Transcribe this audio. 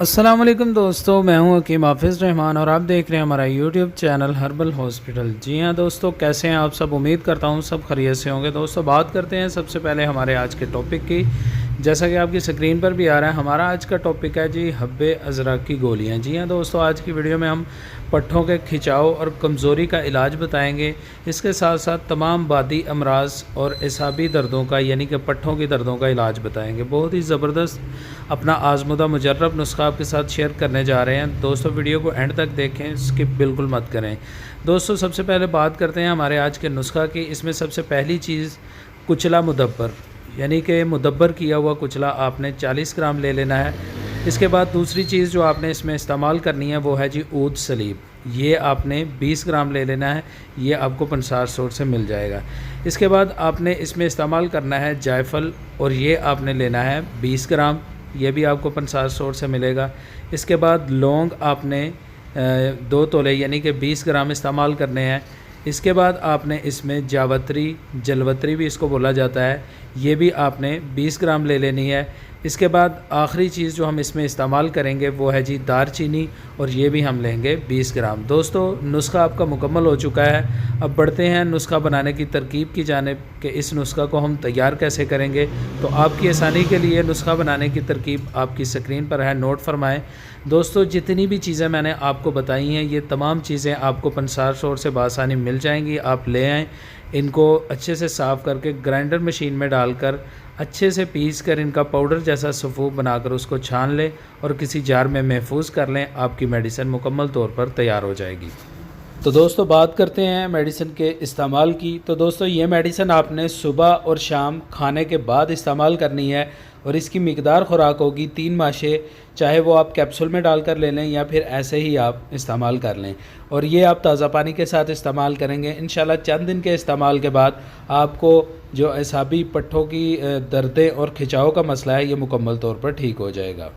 अस्सलाम वालेकुम दोस्तों, मैं हूं हकीम हाफिज़ रहमान और आप देख रहे हैं हमारा यूट्यूब चैनल हर्बल हॉस्पिटल। जी हां दोस्तों, कैसे हैं आप सब? उम्मीद करता हूं सब खैरियत से होंगे। दोस्तों बात करते हैं सबसे पहले हमारे आज के टॉपिक की। जैसा कि आपकी स्क्रीन पर भी आ रहा है, हमारा आज का टॉपिक है जी हब्बे अज़रक की गोलियां। जी हां दोस्तों, आज की वीडियो में हम पट्ठों के खिंचाव और कमज़ोरी का इलाज बताएंगे। इसके साथ साथ तमाम बादी अमराज और एसाबी दर्दों का यानी कि पट्ठों की दर्दों का इलाज बताएंगे। बहुत ही ज़बरदस्त अपना आज़मुदा मुजर्रब नुस्खा आपके साथ शेयर करने जा रहे हैं। दोस्तों वीडियो को एंड तक देखें, स्किप बिल्कुल मत करें। दोस्तों सबसे पहले बात करते हैं हमारे आज के नुस्खा की। इसमें सबसे पहली चीज़ कुचला मुदब्बर, यानी कि मुदब्बर किया हुआ कुचला आपने 40 ग्राम ले लेना है। इसके बाद दूसरी चीज़ जो आपने इसमें इस्तेमाल करनी है वो है जी ऊद सलीब। ये आपने 20 ग्राम ले लेना है, ये आपको पंसार स्टोर से मिल जाएगा। इसके बाद आपने इसमें इस्तेमाल करना है जायफल, और ये आपने लेना है 20 ग्राम, ये भी आपको पंसार स्टोर से मिलेगा। इसके बाद लौंग आपने 2 तोले यानी कि 20 ग्राम इस्तेमाल करने हैं। इसके बाद आपने इसमें जावत्री, जलवत्री भी इसको बोला जाता है, ये भी आपने 20 ग्राम ले लेनी है। इसके बाद आखिरी चीज़ जो हम इसमें इस्तेमाल करेंगे वो है जी दारचीनी, और ये भी हम लेंगे 20 ग्राम। दोस्तों नुस्खा आपका मुकम्मल हो चुका है। अब बढ़ते हैं नुस्खा बनाने की तरकीब की जानिब कि इस नुस्खा को हम तैयार कैसे करेंगे। तो आपकी आसानी के लिए नुस्खा बनाने की तरकीब आपकी स्क्रीन पर है, नोट फरमाएँ। दोस्तों जितनी भी चीज़ें मैंने आपको बताई हैं ये तमाम चीज़ें आपको पंसार स्टोर से बआसानी मिल जाएंगी। आप ले आएँ, इनको अच्छे से साफ़ करके ग्राइंडर मशीन में डालकर अच्छे से पीस कर इनका पाउडर जैसा सफ़ूफ बनाकर उसको छान लें और किसी जार में महफूज कर लें। आपकी मेडिसिन मुकम्मल तौर पर तैयार हो जाएगी। तो दोस्तों बात करते हैं मेडिसिन के इस्तेमाल की। तो दोस्तों ये मेडिसिन आपने सुबह और शाम खाने के बाद इस्तेमाल करनी है, और इसकी मिकदार ख़ुराक होगी 3 माशे, चाहे वो आप कैप्सूल में डालकर ले लें या फिर ऐसे ही आप इस्तेमाल कर लें। और ये आप ताज़ा पानी के साथ इस्तेमाल करेंगे। इंशाल्लाह चंद दिन के इस्तेमाल के बाद आपको जो एसाबी पट्ठों की दर्दें और खिंचाव का मसला है ये मुकम्मल तौर पर ठीक हो जाएगा।